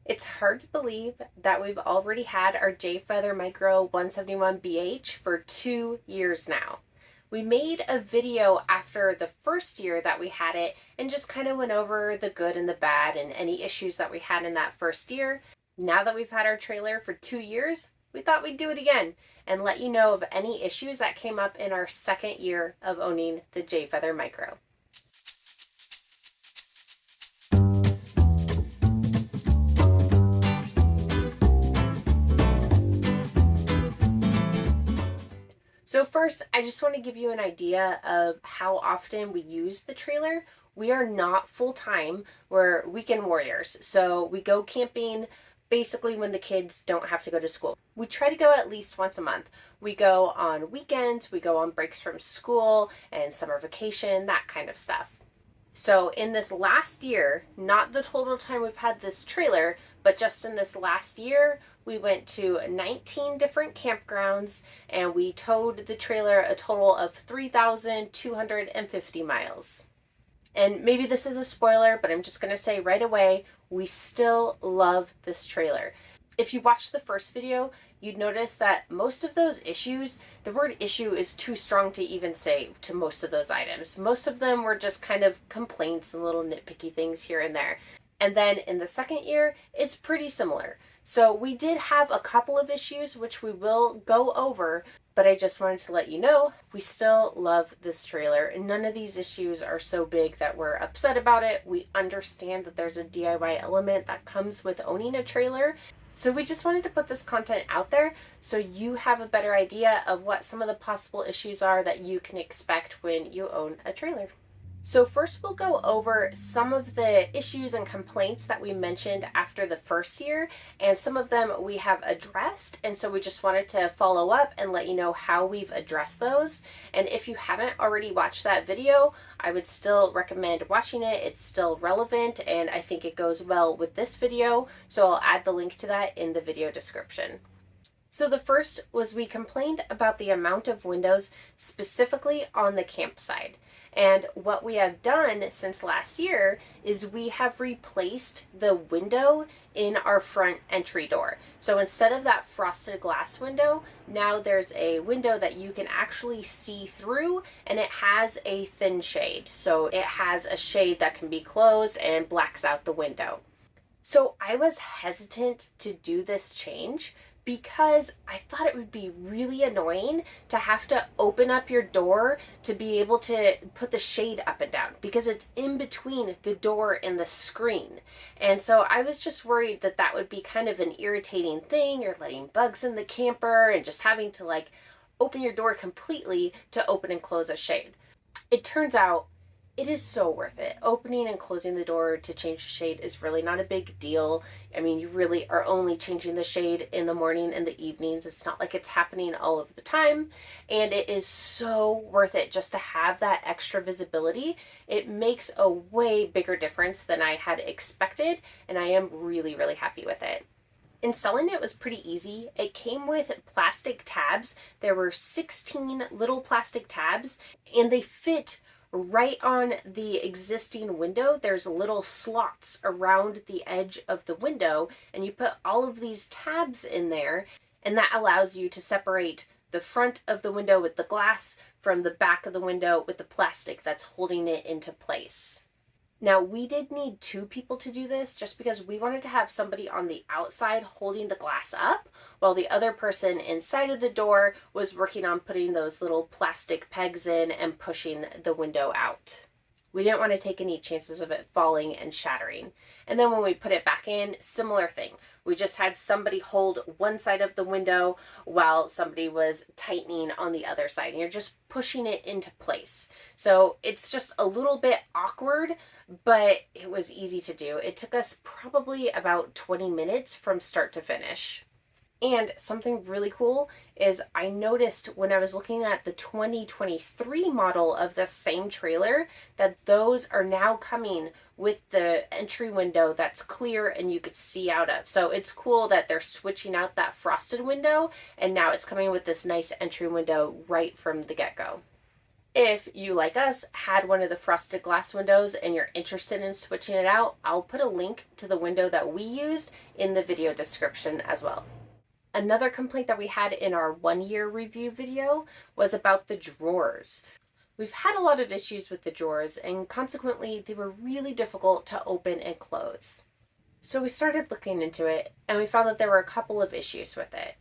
It's hard to believe that we've already had our Jay Feather Micro 171BH for 2 years now. We made a video after the first year that we had it and just kind of went over the good and the bad and any issues that we had in that first year. Now that we've had our trailer for 2 years, we thought we'd do it again and let you know of any issues that came up in our second year of owning the Jay Feather Micro. So first, I just want to give you an idea of how often we use the trailer. We are not full-time, we're weekend warriors. So we go camping basically when the kids don't have to go to school. We try to go at least once a month. We go on weekends, we go on breaks from school and summer vacation, that kind of stuff. So in this last year, not the total time we've had this trailer, but just in this last year, we went to 19 different campgrounds and we towed the trailer a total of 3,250 miles. And maybe this is a spoiler, but I'm just going to say right away, we still love this trailer. If you watched the first video, you'd notice that most of those issues, the word issue is too strong to even say to most of those items. Most of them were just kind of complaints and little nitpicky things here and there. And then in the second year, it's pretty similar. So we did have a couple of issues, which we will go over, but I just wanted to let you know, we still love this trailer and none of these issues are so big that we're upset about it. We understand that there's a DIY element that comes with owning a trailer. So we just wanted to put this content out there so you have a better idea of what some of the possible issues are that you can expect when you own a trailer. So first we'll go over some of the issues and complaints that we mentioned after the first year, and some of them we have addressed, and so we just wanted to follow up and let you know how we've addressed those. And if you haven't already watched that video, I would still recommend watching it. It's still relevant and I think it goes well with this video, so I'll add the link to that in the video description. So the first was we complained about the amount of windows specifically on the campsite. And what we have done since last year is we have replaced the window in our front entry door. So instead of that frosted glass window, now there's a window that you can actually see through, and it has a thin shade. So it has a shade that can be closed and blacks out the window. So I was hesitant to do this change because I thought it would be really annoying to have to open up your door to be able to put the shade up and down because it's in between the door and the screen. And so I was just worried that that would be kind of an irritating thing. You're letting bugs in the camper and just having to like open your door completely to open and close a shade. It turns out it is so worth it. Opening and closing the door to change the shade is really not a big deal. I mean, you really are only changing the shade in the morning and the evenings. It's not like it's happening all of the time. And it is so worth it just to have that extra visibility. It makes a way bigger difference than I had expected, and I am really, really happy with it. Installing it was pretty easy. It came with plastic tabs. There were 16 little plastic tabs, and they fit right on the existing window. There's little slots around the edge of the window, and you put all of these tabs in there, and that allows you to separate the front of the window with the glass from the back of the window with the plastic that's holding it into place. Now, we did need 2 people to do this just because we wanted to have somebody on the outside holding the glass up while the other person inside of the door was working on putting those little plastic pegs in and pushing the window out. We didn't want to take any chances of it falling and shattering. And then when we put it back in, similar thing. We just had somebody hold one side of the window while somebody was tightening on the other side. And you're just pushing it into place. So it's just a little bit awkward, but it was easy to do. It took us probably about 20 minutes from start to finish. And something really cool is I noticed when I was looking at the 2023 model of the same trailer that those are now coming with the entry window that's clear and you could see out of. So it's cool that they're switching out that frosted window and now it's coming with this nice entry window right from the get-go. If you, like us, had one of the frosted glass windows and you're interested in switching it out, I'll put a link to the window that we used in the video description as well. Another complaint that we had in our 1-year review video was about the drawers. We've had a lot of issues with the drawers, and consequently they were really difficult to open and close. So we started looking into it, and we found that there were a couple of issues with it.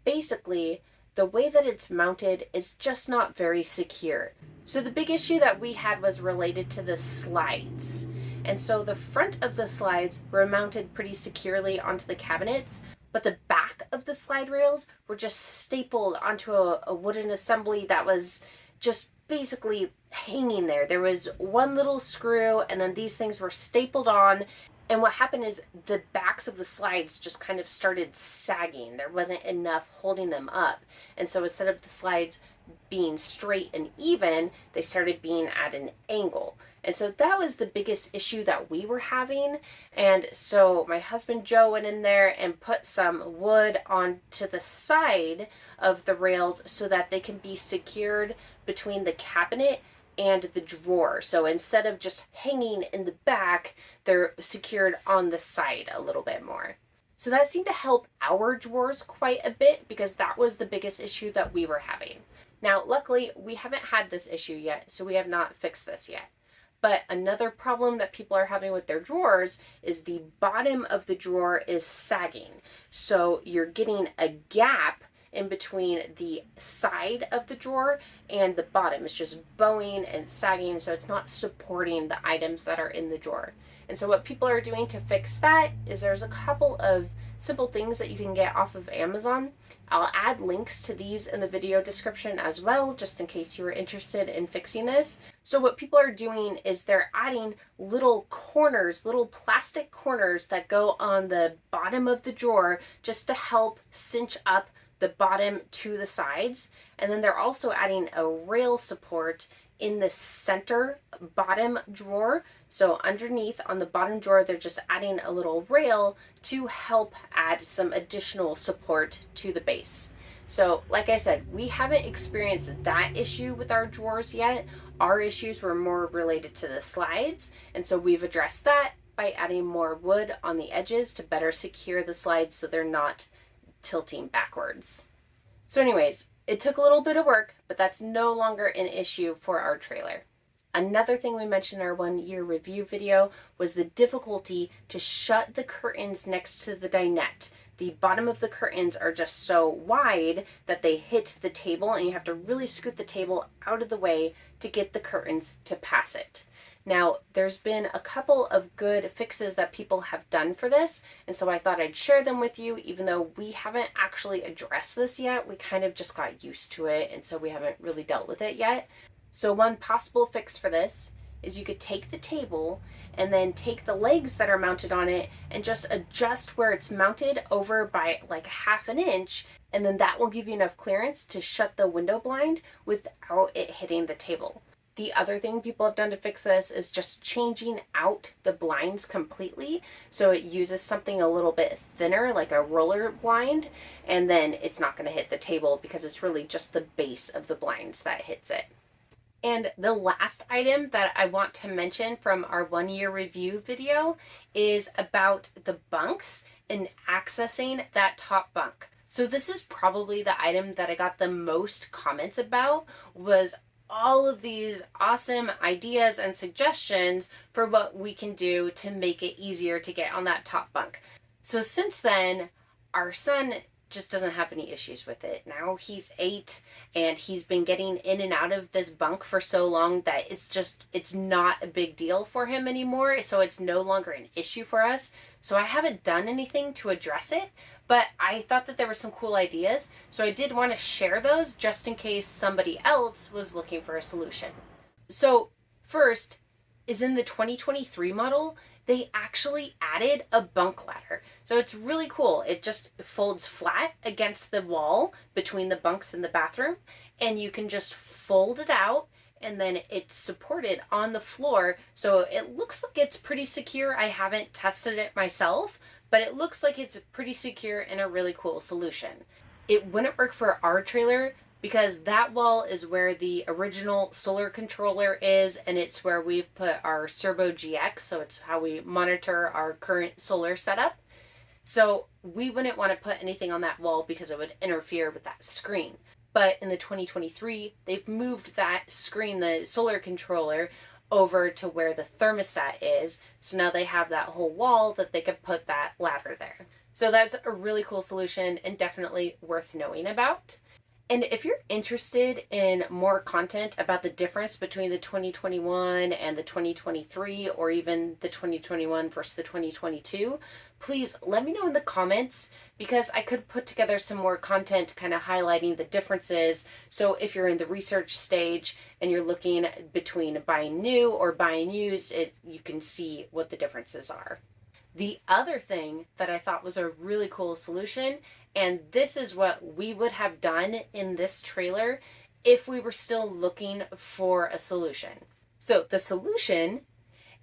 Basically, the way that it's mounted is just not very secure. So the big issue that we had was related to the slides. And so the front of the slides were mounted pretty securely onto the cabinets, but the back of the slide rails were just stapled onto a wooden assembly that was just basically hanging there. There was one little screw, and then these things were stapled on. And what happened is the backs of the slides just kind of started sagging. There wasn't enough holding them up. And so instead of the slides being straight and even, they started being at an angle. And so that was the biggest issue that we were having. And so my husband Joe went in there and put some wood onto the side of the rails so that they can be secured between the cabinet and the drawer. So instead of just hanging in the back, they're secured on the side a little bit more. So that seemed to help our drawers quite a bit because that was the biggest issue that we were having. Now, luckily, we haven't had this issue yet, so we have not fixed this yet. But another problem that people are having with their drawers is the bottom of the drawer is sagging. So you're getting a gap in between the side of the drawer and the bottom. It's just bowing and sagging, so it's not supporting the items that are in the drawer. And so what people are doing to fix that is there's a couple of simple things that you can get off of Amazon. I'll add links to these in the video description as well, just in case you are interested in fixing this. So what people are doing is they're adding little corners, little plastic corners that go on the bottom of the drawer just to help cinch up the bottom to the sides. And then they're also adding a rail support in the center bottom drawer. So underneath on the bottom drawer, they're just adding a little rail to help add some additional support to the base. So like I said, we haven't experienced that issue with our drawers yet. Our issues were more related to the slides. And so we've addressed that by adding more wood on the edges to better secure the slides so they're not tilting backwards. So anyways, it took a little bit of work, but that's no longer an issue for our trailer. Another thing we mentioned in our 1-year review video was the difficulty to shut the curtains next to the dinette. The bottom of the curtains are just so wide that they hit the table, and you have to really scoot the table out of the way to get the curtains to pass it. Now, there's been a couple of good fixes that people have done for this, and so I thought I'd share them with you, even though we haven't actually addressed this yet. We kind of just got used to it, and so we haven't really dealt with it yet. So one possible fix for this is you could take the table and then take the legs that are mounted on it and just adjust where it's mounted over by like 1/2 inch, and then that will give you enough clearance to shut the window blind without it hitting the table. The other thing people have done to fix this is just changing out the blinds completely. So it uses something a little bit thinner, like a roller blind, and then it's not going to hit the table because it's really just the base of the blinds that hits it. And the last item that I want to mention from our 1-year review video is about the bunks and accessing that top bunk. So this is probably the item that I got the most comments about, was all of these awesome ideas and suggestions for what we can do to make it easier to get on that top bunk. So since then, our son just doesn't have any issues with it. Now he's 8 and he's been getting in and out of this bunk for so long that it's not a big deal for him anymore. So it's no longer an issue for us. So I haven't done anything to address it, but I thought that there were some cool ideas. So I did want to share those just in case somebody else was looking for a solution. So first is in the 2023 model, they actually added a bunk ladder. So it's really cool. It just folds flat against the wall between the bunks in the bathroom, and you can just fold it out, and then it's supported on the floor. So it looks like it's pretty secure. I haven't tested it myself, but it looks like it's pretty secure and a really cool solution. It wouldn't work for our trailer because that wall is where the original solar controller is, and it's where we've put our Servo GX, so it's how we monitor our current solar setup. So we wouldn't want to put anything on that wall because it would interfere with that screen. But in the 2023, they've moved that screen, the solar controller, over to where the thermostat is. So now they have that whole wall that they could put that ladder there. So that's a really cool solution and definitely worth knowing about. And if you're interested in more content about the difference between the 2021 and the 2023, or even the 2021 versus the 2022, please let me know in the comments, because I could put together some more content kind of highlighting the differences. So if you're in the research stage and you're looking between buying new or buying used, you can see what the differences are. The other thing that I thought was a really cool solution, and this is what we would have done in this trailer if we were still looking for a solution. So the solution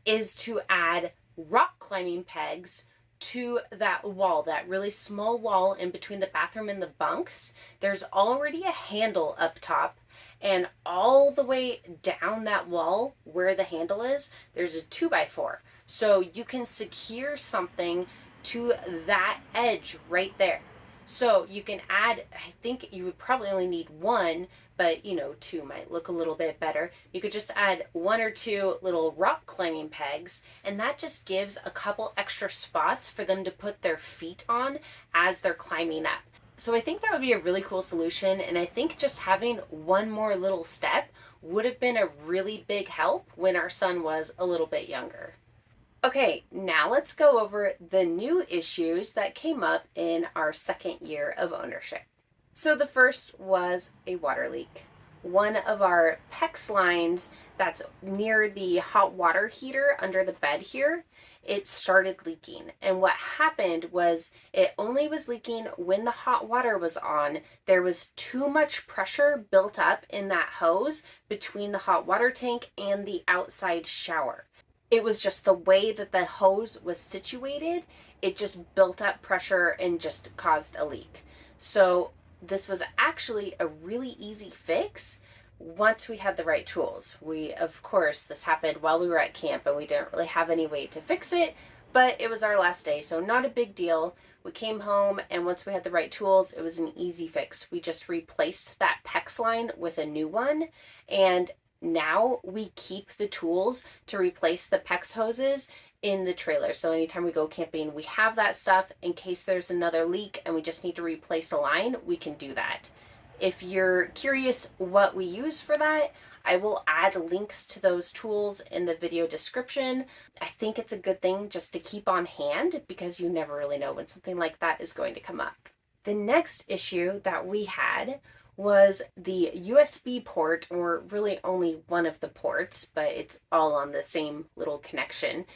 is to add rock climbing pegs to that wall, that really small wall in between the bathroom and the bunks. There's already a handle up top, and all the way down that wall where the handle is, there's a 2x4. So you can secure something to that edge right there. So you can add, I think you would probably only need one, but two might look a little bit better. You could just add one or two little rock climbing pegs, and that just gives a couple extra spots for them to put their feet on as they're climbing up. So I think that would be a really cool solution, and I think just having one more little step would have been a really big help when our son was a little bit younger. Okay, now let's go over the new issues that came up in our second year of ownership. So the first was a water leak. One of our PEX lines that's near the hot water heater under the bed here, it started leaking. And what happened was it only was leaking when the hot water was on. There was too much pressure built up in that hose between the hot water tank and the outside shower. It was just the way that the hose was situated. It just built up pressure and just caused a leak. So this was actually a really easy fix once we had the right tools. Of course, this happened while we were at camp and we didn't really have any way to fix it, but it was our last day, so not a big deal. We came home, and once we had the right tools, it was an easy fix. We just replaced that PEX line with a new one, and now we keep the tools to replace the PEX hoses in the trailer. So anytime we go camping, we have that stuff in case there's another leak and we just need to replace a line, we can do that. If you're curious what we use for that, I will add links to those tools in the video description. I think it's a good thing just to keep on hand because you never really know when something like that is going to come up. The next issue that we had was the USB port, or really only one of the ports, but it's all on the same little connection.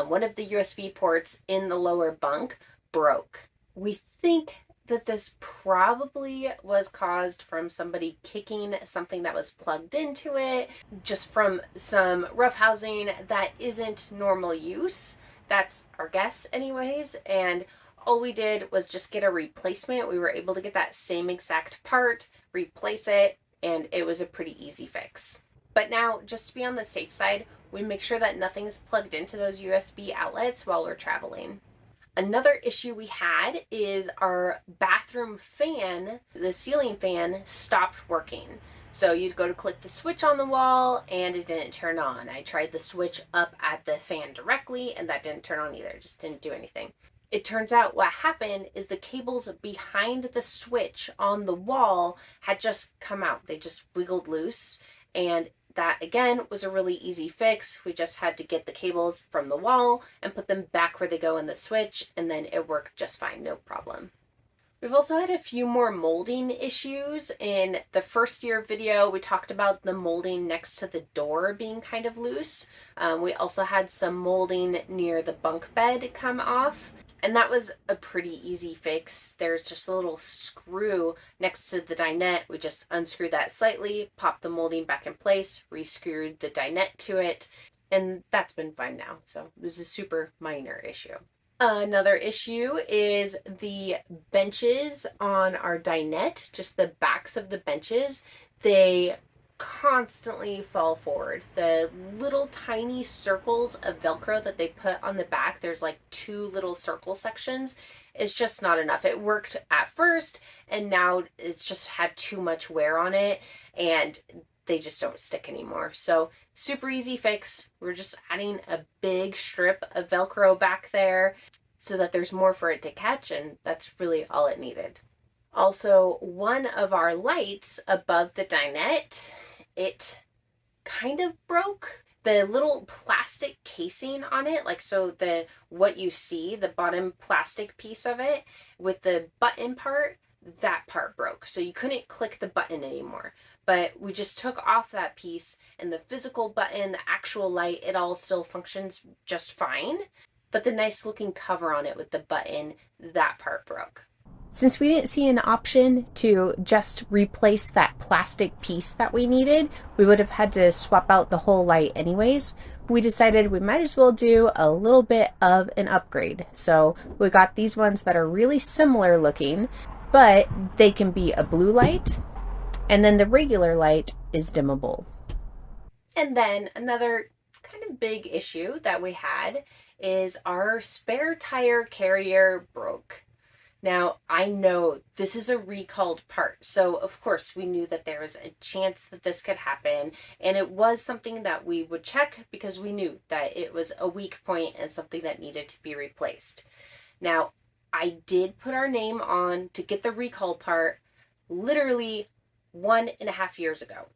One of the USB ports in the lower bunk broke. We think that this probably was caused from somebody kicking something that was plugged into it, just from some rough housing that isn't normal use. That's our guess anyways, and all we did was just get a replacement. We were able to get that same exact part, replace it, and it was a pretty easy fix. But now, just to be on the safe side, we make sure that nothing's plugged into those USB outlets while we're traveling. Another issue we had is our bathroom fan, the ceiling fan, stopped working. So you'd go to click the switch on the wall and it didn't turn on. I tried the switch up at the fan directly and that didn't turn on either, it just didn't do anything. It turns out what happened is the cables behind the switch on the wall had just come out. They just wiggled loose, and that again was a really easy fix. We just had to get the cables from the wall and put them back where they go in the switch, and then it worked just fine, no problem. We've also had a few more molding issues. In the first year video, we talked about the molding next to the door being kind of loose. We also had some molding near the bunk bed come off. And that was a pretty easy fix. There's just a little screw next to the dinette. We just unscrewed that slightly, popped the molding back in place, re-screwed the dinette to it, and that's been fine now. So it was a super minor issue. Another issue is the benches on our dinette, just the backs of the benches. They constantly fall forward. The little tiny circles of Velcro that they put on the back, there's like 2 little circle sections, is just not enough. It worked at first, and now it's just had too much wear on it, and they just don't stick anymore. So super easy fix. We're just adding a big strip of Velcro back there so that there's more for it to catch, and that's really all it needed. Also, one of our lights above the dinette, it kind of broke. The little plastic casing on it, like so the what you see, the bottom plastic piece of it with the button part, that part broke. So you couldn't click the button anymore. But we just took off that piece, and the physical button, the actual light, it all still functions just fine. But the nice looking cover on it with the button, that part broke. Since we didn't see an option to just replace that plastic piece that we needed, we would have had to swap out the whole light anyways. We decided we might as well do a little bit of an upgrade. So we got these ones that are really similar looking, but they can be a blue light, and then the regular light is dimmable. And then another kind of big issue that we had is our spare tire carrier broke. Now, I know this is a recalled part, so of course we knew that there was a chance that this could happen, and it was something that we would check because we knew that it was a weak point and something that needed to be replaced. Now, I did put our name on to get the recall part literally 1.5 years ago.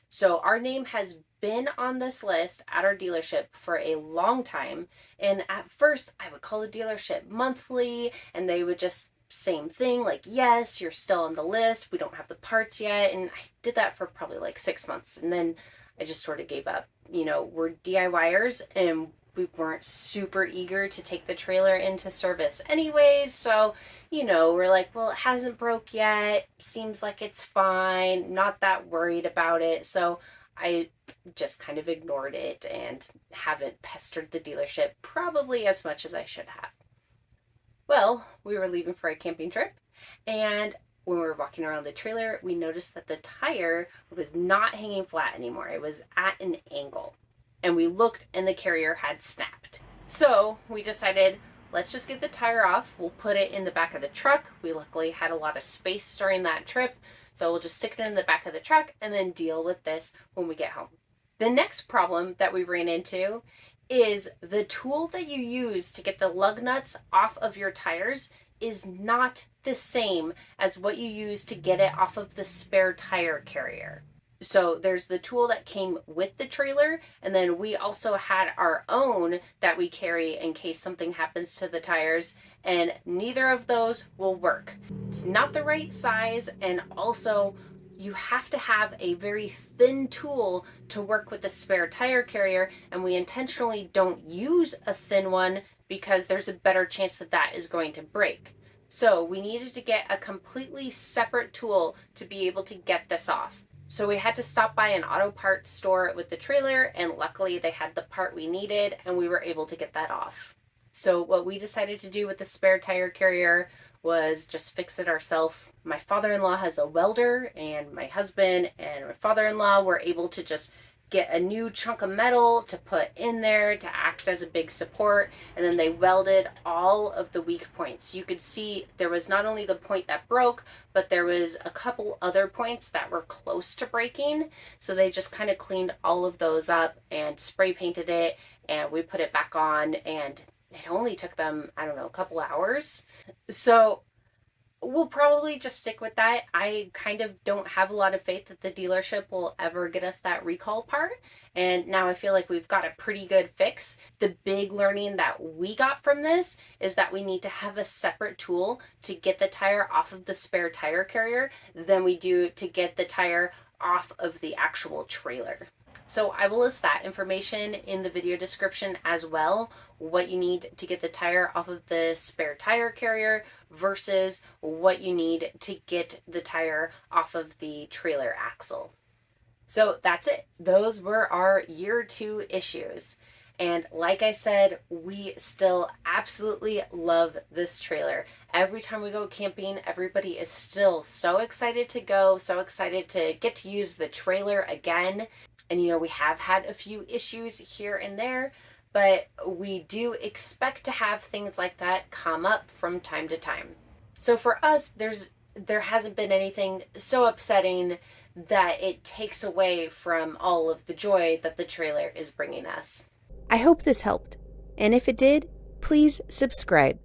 So our name has been on this list at our dealership for a long time. And at first I would call the dealership monthly, and they would just same thing, like, yes, you're still on the list, we don't have the parts yet. And I did that for probably like 6 months, and then I just sort of gave up. We're DIYers, and we weren't super eager to take the trailer into service anyways, so we're like, well, it hasn't broke yet, seems like it's fine, not that worried about it. So I just kind of ignored it and haven't pestered the dealership probably as much as I should have. Well, we were leaving for a camping trip, and when we were walking around the trailer, we noticed that the tire was not hanging flat anymore. It was at an angle. And we looked, and the carrier had snapped. So we decided, let's just get the tire off. We'll put it in the back of the truck. We luckily had a lot of space during that trip, so we'll just stick it in the back of the truck and then deal with this when we get home. The next problem that we ran into is the tool that you use to get the lug nuts off of your tires is not the same as what you use to get it off of the spare tire carrier. So there's the tool that came with the trailer, and then we also had our own that we carry in case something happens to the tires, and neither of those will work. It's not the right size, and also you have to have a very thin tool to work with the spare tire carrier, and we intentionally don't use a thin one because there's a better chance that that is going to break. So we needed to get a completely separate tool to be able to get this off. So we had to stop by an auto parts store with the trailer, and luckily they had the part we needed, and we were able to get that off. So what we decided to do with the spare tire carrier was just fix it ourselves. My father-in-law has a welder, and my husband and my father-in-law were able to just get a new chunk of metal to put in there to act as a big support, and then they welded all of the weak points. You could see there was not only the point that broke, but there was a couple other points that were close to breaking, so they just kind of cleaned all of those up and spray painted it, and we put it back on, and it only took them, I don't know, a couple hours. So we'll probably just stick with that. I kind of don't have a lot of faith that the dealership will ever get us that recall part. And now I feel like we've got a pretty good fix. The big learning that we got from this is that we need to have a separate tool to get the tire off of the spare tire carrier than we do to get the tire off of the actual trailer. So I will list that information in the video description as well, what you need to get the tire off of the spare tire carrier versus what you need to get the tire off of the trailer axle. So that's it. Those were our year 2 issues. And like I said, we still absolutely love this trailer. Every time we go camping, everybody is still so excited to go, so excited to get to use the trailer again. And we have had a few issues here and there, but we do expect to have things like that come up from time to time. So for us, there hasn't been anything so upsetting that it takes away from all of the joy that the trailer is bringing us. I hope this helped, and if it did, please subscribe.